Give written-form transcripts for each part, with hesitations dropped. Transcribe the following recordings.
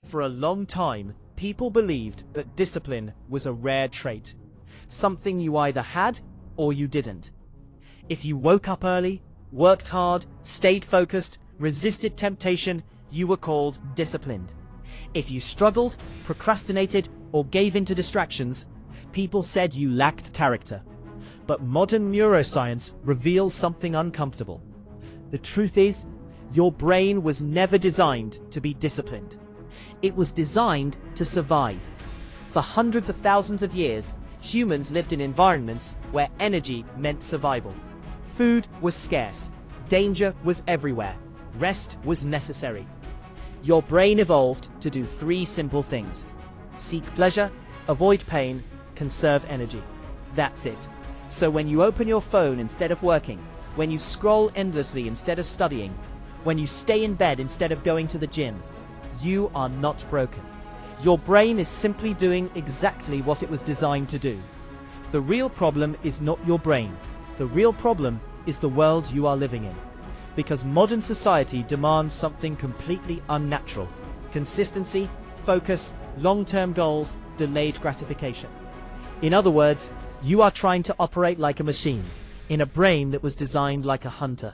For a long time, people believed that discipline was a rare trait, something you either had or you didn't. If you woke up early, worked hard, stayed focused, resisted temptation, you were called disciplined. If you struggled, procrastinated, or gave in to distractions, people said you lacked character. But modern neuroscience reveals something uncomfortable. The truth is, your brain was never designed to be disciplined. It was designed to survive. For hundreds of thousands of years, humans lived in environments where energy meant survival. Food was scarce, danger was everywhere, rest was necessary. Your brain evolved to do three simple things: seek pleasure, avoid pain, conserve energy. That's it. So when you open your phone instead of working, when you scroll endlessly instead of studying, when you stay in bed instead of going to the gym, you are not broken. Your brain is simply doing exactly what it was designed to do. The real problem is not your brain. The real problem is the world you are living in. Because modern society demands something completely unnatural: consistency, focus, long-term goals, delayed gratification. In other words, you are trying to operate like a machine, in a brain that was designed like a hunter.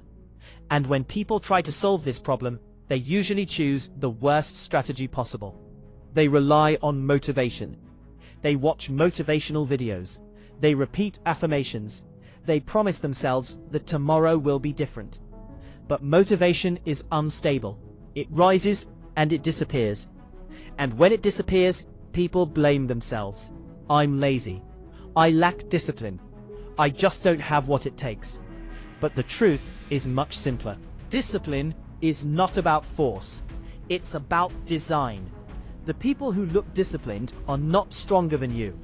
And when people try to solve this problem, they usually choose the worst strategy possible. They rely on motivation. They watch motivational videos. They repeat affirmations. They promise themselves that tomorrow will be different. But motivation is unstable. It rises and it disappears. And when it disappears, people blame themselves. I'm lazy. I lack discipline. I just don't have what it takes. But the truth is much simpler. Discipline is not about force. It's about design. The people who look disciplined are not stronger than you.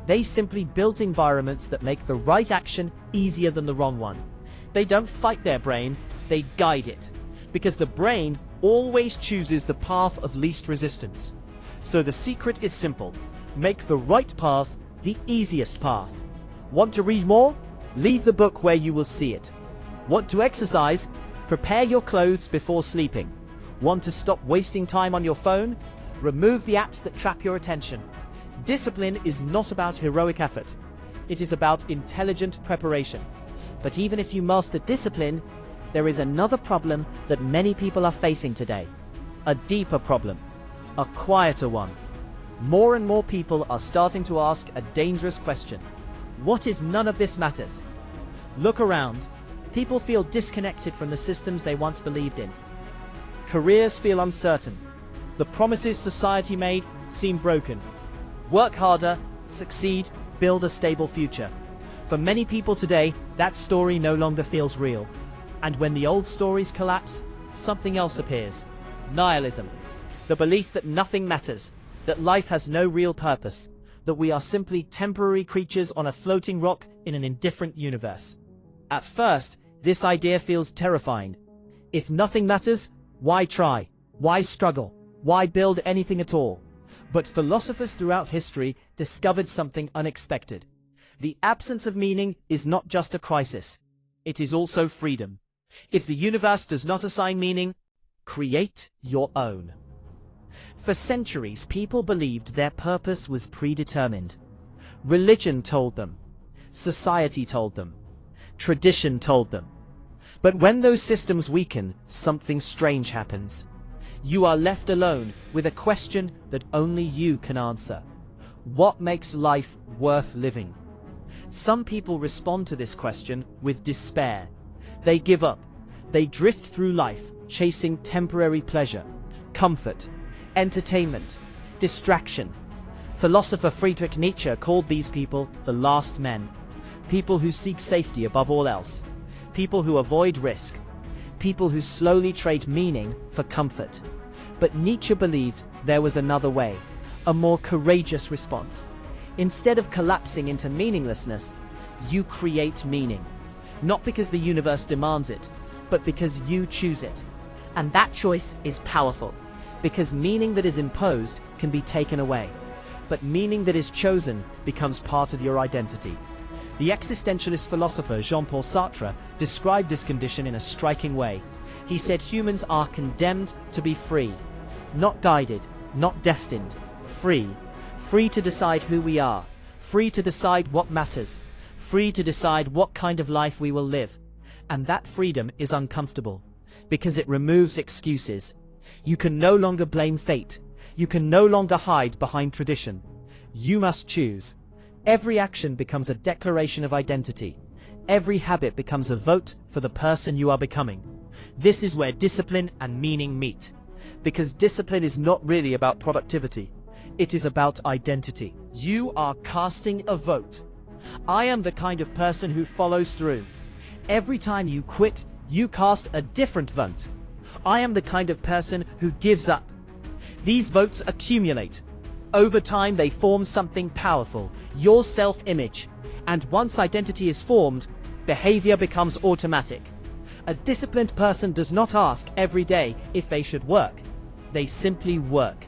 They simply built environments that make the right action easier than the wrong one. They don't fight their brain, they guide it. Because the brain always chooses the path of least resistance. So the secret is simple. Make the right path the easiest path. Want to read more? Leave the book where you will see it. Want to exercise? Prepare your clothes before sleeping. Want to stop wasting time on your phone? Remove the apps that trap your attention. Discipline is not about heroic effort. It is about intelligent preparation. But even if you master discipline, there is another problem that many people are facing today. A deeper problem. A quieter one. More and more people are starting to ask a dangerous question. What if none of this matters? Look around. People feel disconnected from the systems they once believed in. Careers feel uncertain. The promises society made seem broken. Work harder, succeed, build a stable future. For many people today, that story no longer feels real. And when the old stories collapse, something else appears. Nihilism. The belief that nothing matters, that life has no real purpose, that we are simply temporary creatures on a floating rock in an indifferent universe. At first, this idea feels terrifying. If nothing matters, why try? Why struggle? Why build anything at all? But philosophers throughout history discovered something unexpected. The absence of meaning is not just a crisis. It is also freedom. If the universe does not assign meaning, create your own. For centuries, people believed their purpose was predetermined. Religion told them. Society told them. Tradition told them. But when those systems weaken, something strange happens. You are left alone with a question that only you can answer. What makes life worth living? Some people respond to this question with despair. They give up. They drift through life, chasing temporary pleasure, comfort, entertainment, distraction. Philosopher Friedrich Nietzsche called these people the last men. People who seek safety above all else. People who avoid risk. People who slowly trade meaning for comfort. But Nietzsche believed there was another way, a more courageous response. Instead of collapsing into meaninglessness, you create meaning. Not because the universe demands it, but because you choose it. And that choice is powerful, because meaning that is imposed can be taken away. But meaning that is chosen becomes part of your identity. The existentialist philosopher Jean-Paul Sartre described this condition in a striking way. He said humans are condemned to be free, not guided, not destined. Free. Free to decide who we are. Free to decide what matters. Free to decide what kind of life we will live. And that freedom is uncomfortable, because it removes excuses. You can no longer blame fate. You can no longer hide behind tradition. You must choose. Every action becomes a declaration of identity. Every habit becomes a vote for the person you are becoming. This is where discipline and meaning meet. Because discipline is not really about productivity. It is about identity. You are casting a vote. I am the kind of person who follows through. Every time you quit, you cast a different vote. I am the kind of person who gives up. These votes accumulate. Over time, they form something powerful, your self-image. And once identity is formed, behavior becomes automatic. A disciplined person does not ask every day if they should work. They simply work.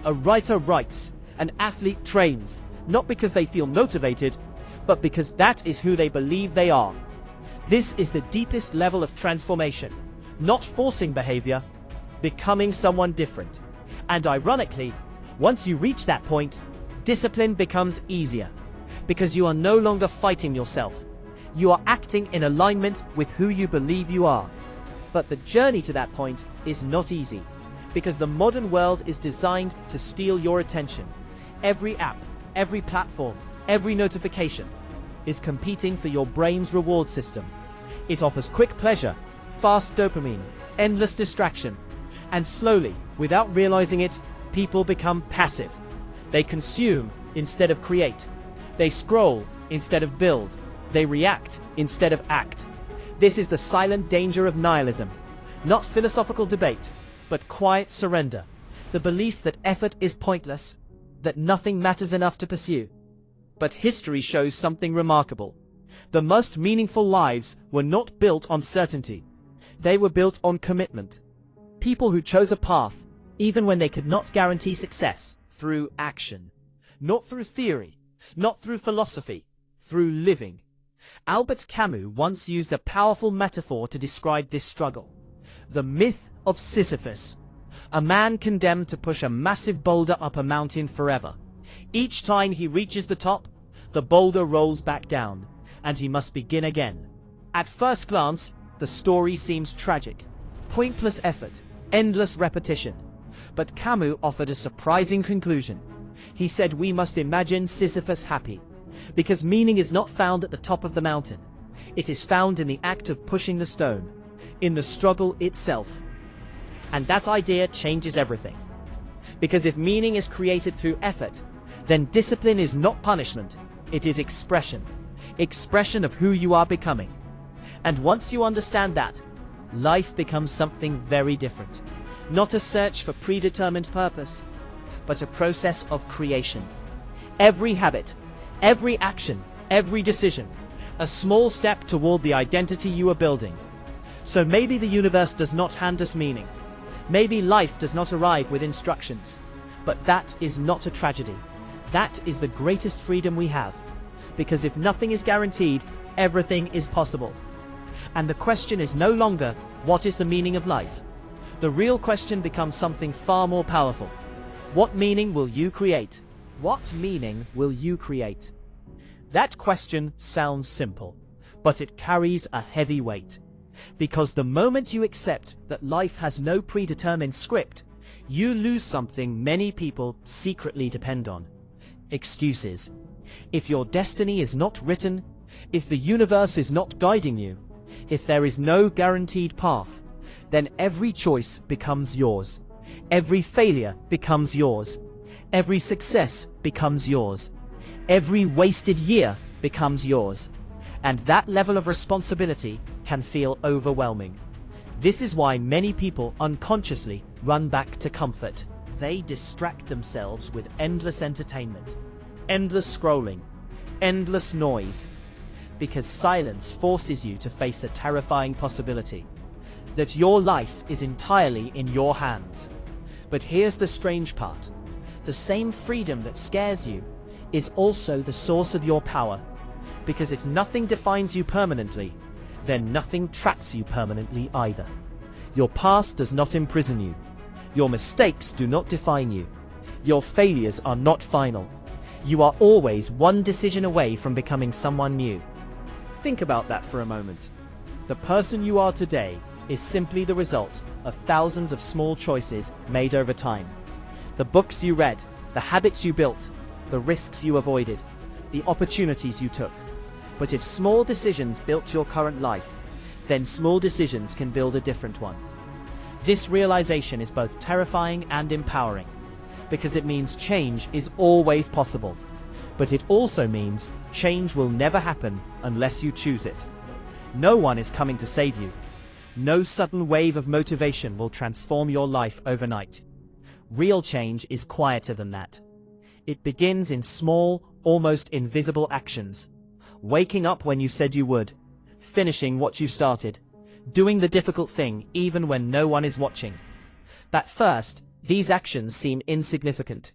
A writer writes. An athlete trains, not because they feel motivated, but because that is who they believe they are. This is the deepest level of transformation. Not forcing behavior, becoming someone different. And ironically, once you reach that point, discipline becomes easier. Because you are no longer fighting yourself. You are acting in alignment with who you believe you are. But the journey to that point is not easy. Because the modern world is designed to steal your attention. Every app, every platform, every notification is competing for your brain's reward system. It offers quick pleasure, fast dopamine, endless distraction. And slowly, without realizing it, people become passive. They consume instead of create. They scroll instead of build. They react instead of act. This is the silent danger of nihilism. Not philosophical debate, but quiet surrender. The belief that effort is pointless, that nothing matters enough to pursue. But history shows something remarkable. The most meaningful lives were not built on certainty. They were built on commitment. People who chose a path, even when they could not guarantee success, through action. Not through theory, not through philosophy, through living. Albert Camus once used a powerful metaphor to describe this struggle. The myth of Sisyphus. A man condemned to push a massive boulder up a mountain forever. Each time he reaches the top, the boulder rolls back down, and he must begin again. At first glance, the story seems tragic. Pointless effort, endless repetition. But Camus offered a surprising conclusion. He said we must imagine Sisyphus happy, because meaning is not found at the top of the mountain. It is found in the act of pushing the stone, in the struggle itself. And that idea changes everything. Because if meaning is created through effort, then discipline is not punishment, it is expression. Expression of who you are becoming. And once you understand that, life becomes something very different. Not a search for predetermined purpose, but a process of creation. Every habit, every action, every decision, a small step toward the identity you are building. So maybe the universe does not hand us meaning. Maybe life does not arrive with instructions. But that is not a tragedy. That is the greatest freedom we have. Because if nothing is guaranteed, everything is possible. And the question is no longer, what is the meaning of life? The real question becomes something far more powerful. What meaning will you create? What meaning will you create? That question sounds simple, but it carries a heavy weight. Because the moment you accept that life has no predetermined script, you lose something many people secretly depend on. Excuses. If your destiny is not written, if the universe is not guiding you, if there is no guaranteed path, then every choice becomes yours. Every failure becomes yours. Every success becomes yours. Every wasted year becomes yours. And that level of responsibility can feel overwhelming. This is why many people unconsciously run back to comfort. They distract themselves with endless entertainment, endless scrolling, endless noise. Because silence forces you to face a terrifying possibility. That your life is entirely in your hands. But here's the strange part. The same freedom that scares you is also the source of your power. Because if nothing defines you permanently, then nothing traps you permanently either. Your past does not imprison you. Your mistakes do not define you. Your failures are not final. You are always one decision away from becoming someone new. Think about that for a moment. The person you are today is simply the result of thousands of small choices made over time. The books you read, the habits you built, the risks you avoided, the opportunities you took. But if small decisions built your current life, then small decisions can build a different one. This realization is both terrifying and empowering, because it means change is always possible. But it also means change will never happen unless you choose it. No one is coming to save you. No sudden wave of motivation will transform your life overnight. Real change is quieter than that. It begins in small, almost invisible actions. Waking up when you said you would, finishing what you started, doing the difficult thing even when no one is watching. At first, these actions seem insignificant.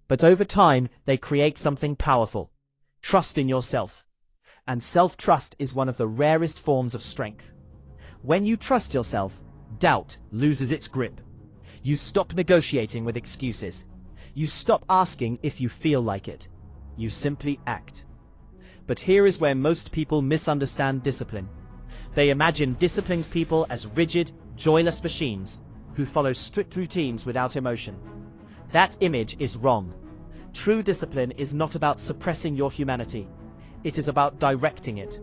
But over time, they create something powerful. Trust in yourself. And self-trust is one of the rarest forms of strength. When you trust yourself, doubt loses its grip. You stop negotiating with excuses. You stop asking if you feel like it. You simply act. But here is where most people misunderstand discipline. They imagine disciplined people as rigid, joyless machines who follow strict routines without emotion. That image is wrong. True discipline is not about suppressing your humanity. It is about directing it.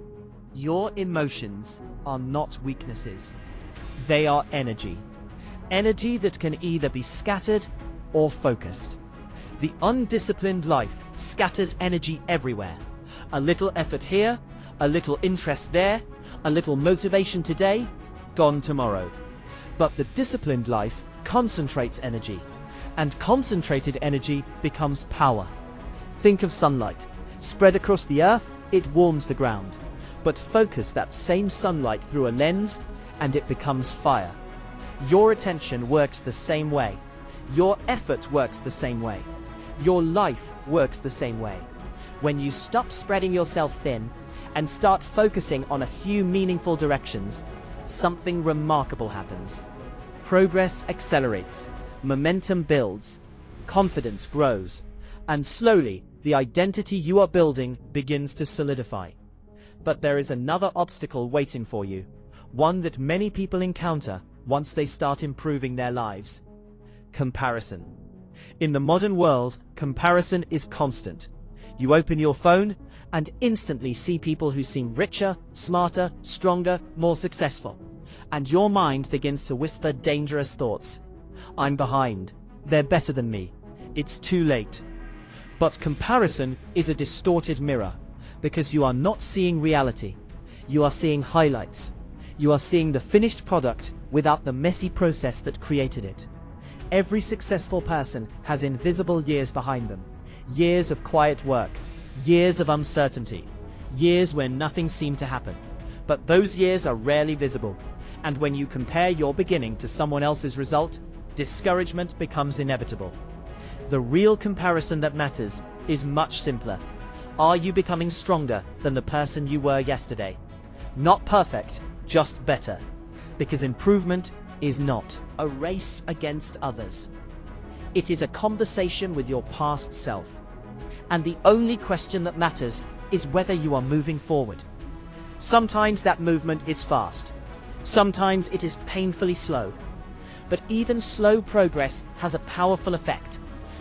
Your emotions are not weaknesses. They are energy. Energy that can either be scattered or focused. The undisciplined life scatters energy everywhere. A little effort here, a little interest there, a little motivation today, gone tomorrow. But the disciplined life concentrates energy, and concentrated energy becomes power. Think of sunlight. Spread across the earth, it warms the ground. But focus that same sunlight through a lens, and it becomes fire. Your attention works the same way. Your effort works the same way. Your life works the same way. When you stop spreading yourself thin and start focusing on a few meaningful directions, something remarkable happens. Progress accelerates, momentum builds, confidence grows, and slowly the identity you are building begins to solidify. But there is another obstacle waiting for you, one that many people encounter once they start improving their lives. Comparison. In the modern world, comparison is constant. You open your phone and instantly see people who seem richer, smarter, stronger, more successful. And your mind begins to whisper dangerous thoughts. I'm behind. They're better than me. It's too late. But comparison is a distorted mirror, because you are not seeing reality. You are seeing highlights. You are seeing the finished product without the messy process that created it. Every successful person has invisible years behind them. Years of quiet work, years of uncertainty, years where nothing seemed to happen. But those years are rarely visible, and when you compare your beginning to someone else's result, discouragement becomes inevitable. The real comparison that matters is much simpler. Are you becoming stronger than the person you were yesterday? Not perfect, just better. Because improvement is not a race against others. It is a conversation with your past self. And the only question that matters is whether you are moving forward. Sometimes that movement is fast. Sometimes it is painfully slow. But even slow progress has a powerful effect,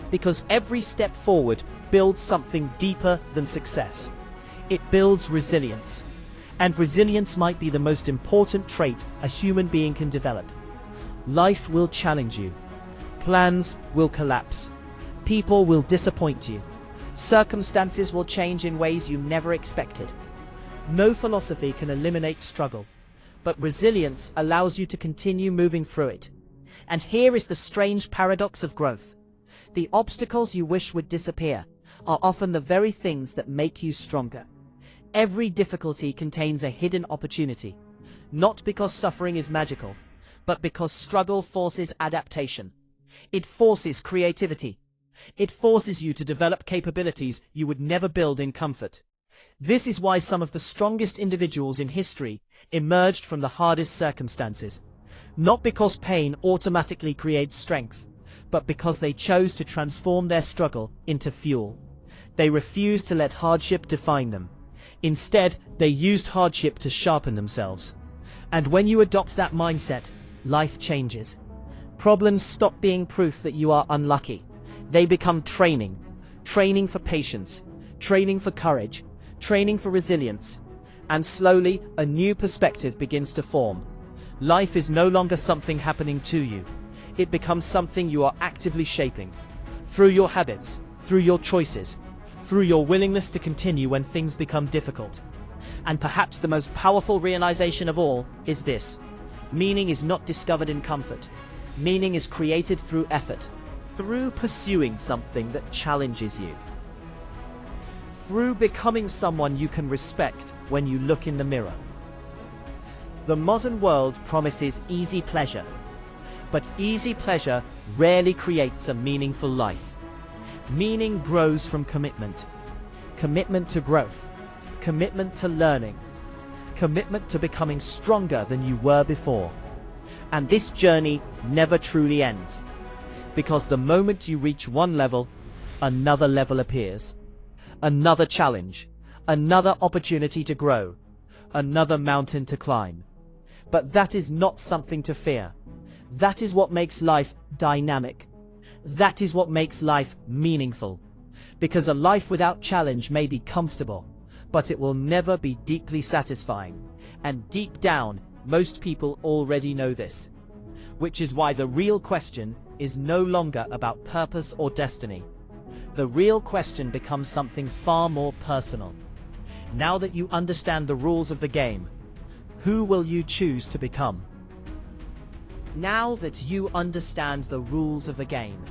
because every step forward builds something deeper than success. It builds resilience. And resilience might be the most important trait a human being can develop. Life will challenge you. Plans will collapse. People will disappoint you. Circumstances will change in ways you never expected. No philosophy can eliminate struggle, but resilience allows you to continue moving through it. And here is the strange paradox of growth. The obstacles you wish would disappear are often the very things that make you stronger. Every difficulty contains a hidden opportunity, not because suffering is magical, but because struggle forces adaptation. It forces creativity. It forces you to develop capabilities you would never build in comfort. This is why some of the strongest individuals in history emerged from the hardest circumstances. Not because pain automatically creates strength, but because they chose to transform their struggle into fuel. They refused to let hardship define them. Instead, they used hardship to sharpen themselves. And when you adopt that mindset, life changes. Problems stop being proof that you are unlucky. They become training. Training for patience, training for courage, training for resilience. And slowly, a new perspective begins to form. Life is no longer something happening to you. It becomes something you are actively shaping. Through your habits, through your choices, through your willingness to continue when things become difficult. And perhaps the most powerful realization of all is this: meaning is not discovered in comfort. Meaning is created through effort, through pursuing something that challenges you, through becoming someone you can respect when you look in the mirror. The modern world promises easy pleasure, but easy pleasure rarely creates a meaningful life. Meaning grows from commitment. Commitment to growth. Commitment to learning. Commitment to becoming stronger than you were before. And this journey never truly ends. Because the moment you reach one level, another level appears. Another challenge. Another opportunity to grow. Another mountain to climb. But that is not something to fear. That is what makes life dynamic. That is what makes life meaningful. Because a life without challenge may be comfortable, but it will never be deeply satisfying. And deep down, most people already know this. Which is why the real question is no longer about purpose or destiny. The real question becomes something far more personal. Now that you understand the rules of the game, who will you choose to become? Now that you understand the rules of the game,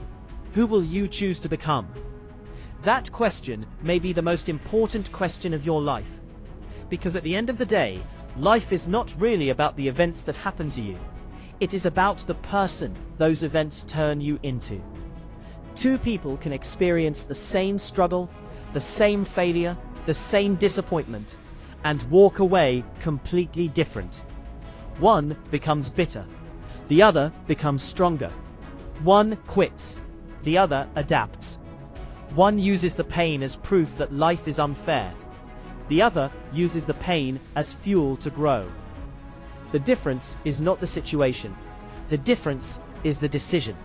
who will you choose to become? That question may be the most important question of your life. Because at the end of the day, life is not really about the events that happen to you. It is about the person those events turn you into. Two people can experience the same struggle, the same failure, the same disappointment, and walk away completely different. One becomes bitter. The other becomes stronger. One quits. The other adapts. One uses the pain as proof that life is unfair. The other uses the pain as fuel to grow. The difference is not the situation. The difference is the decision.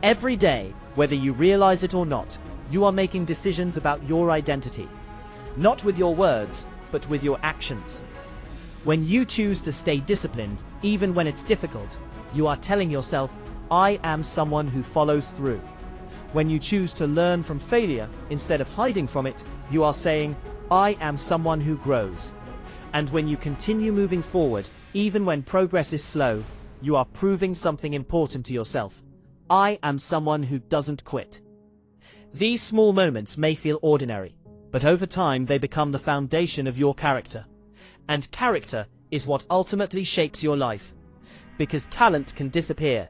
Every day, whether you realize it or not, you are making decisions about your identity. Not with your words, but with your actions. When you choose to stay disciplined, even when it's difficult, you are telling yourself, I am someone who follows through. When you choose to learn from failure instead of hiding from it, you are saying, I am someone who grows. And when you continue moving forward, even when progress is slow, you are proving something important to yourself. I am someone who doesn't quit. These small moments may feel ordinary, but over time they become the foundation of your character. And character is what ultimately shapes your life. Because talent can disappear,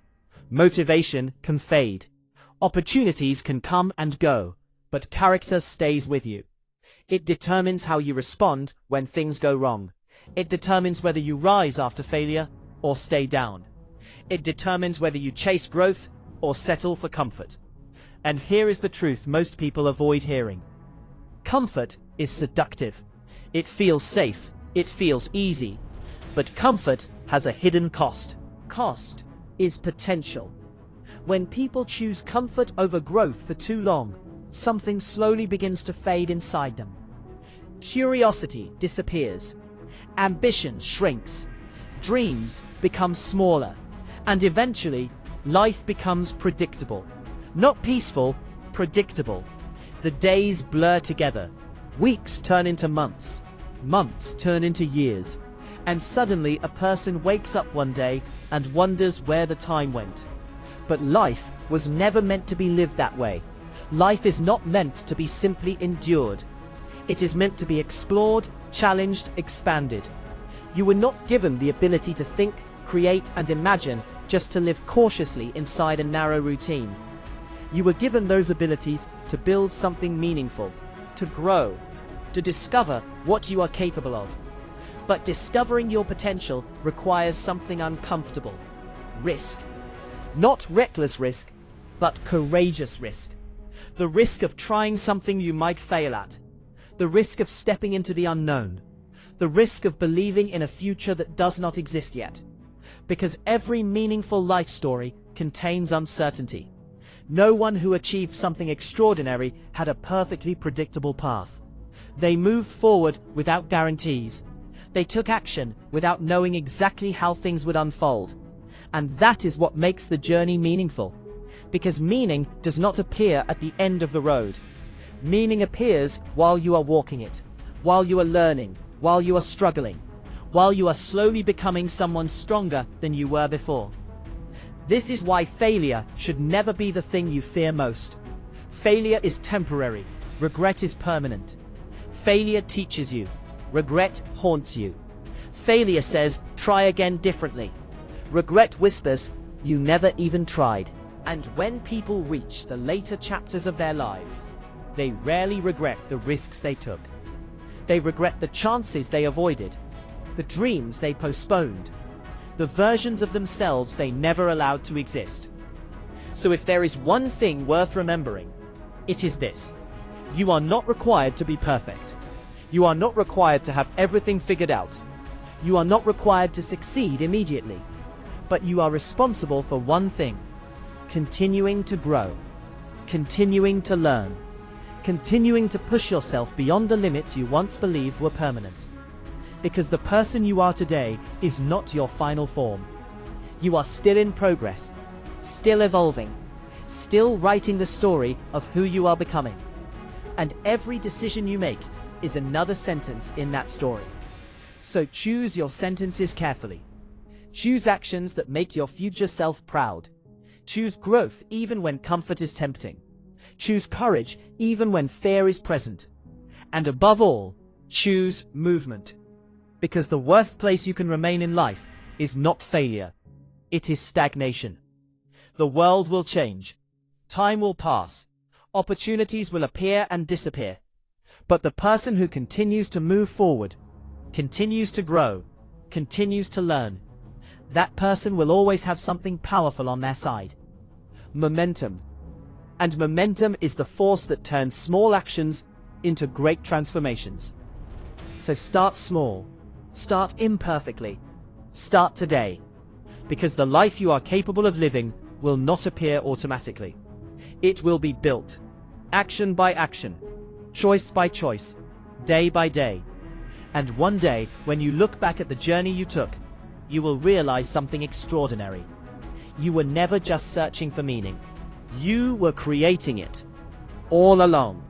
motivation can fade, opportunities can come and go, but character stays with you. It determines how you respond when things go wrong. It determines whether you rise after failure or stay down. It determines whether you chase growth or settle for comfort. And here is the truth most people avoid hearing. Comfort is seductive. It feels safe. It feels easy. But comfort has a hidden cost. Cost is potential. When people choose comfort over growth for too long, something slowly begins to fade inside them. Curiosity disappears. Ambition shrinks. Dreams become smaller. And eventually, life becomes predictable. Not peaceful, predictable. The days blur together. Weeks turn into months. Months turn into years. And suddenly a person wakes up one day and wonders where the time went. But life was never meant to be lived that way. Life is not meant to be simply endured. It is meant to be explored, challenged, expanded. You were not given the ability to think, create, and imagine just to live cautiously inside a narrow routine. You were given those abilities to build something meaningful, to grow, to discover what you are capable of. But discovering your potential requires something uncomfortable: risk. Not reckless risk, but courageous risk. The risk of trying something you might fail at. The risk of stepping into the unknown. The risk of believing in a future that does not exist yet. Because every meaningful life story contains uncertainty. No one who achieved something extraordinary had a perfectly predictable path. They moved forward without guarantees. They took action without knowing exactly how things would unfold. And that is what makes the journey meaningful. Because meaning does not appear at the end of the road. Meaning appears while you are walking it, while you are learning, while you are struggling, while you are slowly becoming someone stronger than you were before. This is why failure should never be the thing you fear most. Failure is temporary, regret is permanent. Failure teaches you, regret haunts you. Failure says, try again differently. Regret whispers, you never even tried. And when people reach the later chapters of their lives, they rarely regret the risks they took. They regret the chances they avoided, the dreams they postponed, the versions of themselves they never allowed to exist. So if there is one thing worth remembering, it is this. You are not required to be perfect. You are not required to have everything figured out. You are not required to succeed immediately. But you are responsible for one thing: continuing to grow, continuing to learn, continuing to push yourself beyond the limits you once believed were permanent. Because the person you are today is not your final form. You are still in progress, still evolving, still writing the story of who you are becoming. And every decision you make is another sentence in that story. So choose your sentences carefully. Choose actions that make your future self proud. Choose growth even when comfort is tempting. Choose courage even when fear is present. And above all, choose movement. Because the worst place you can remain in life is not failure. It is stagnation. The world will change. Time will pass. Opportunities will appear and disappear. But the person who continues to move forward, continues to grow, continues to learn, that person will always have something powerful on their side. Momentum. And momentum is the force that turns small actions into great transformations. So start small. Start imperfectly. Start today. Because the life you are capable of living will not appear automatically. It will be built, action by action, choice by choice, day by day. And one day, when you look back at the journey you took, you will realize something extraordinary. You were never just searching for meaning. You were creating it, all along.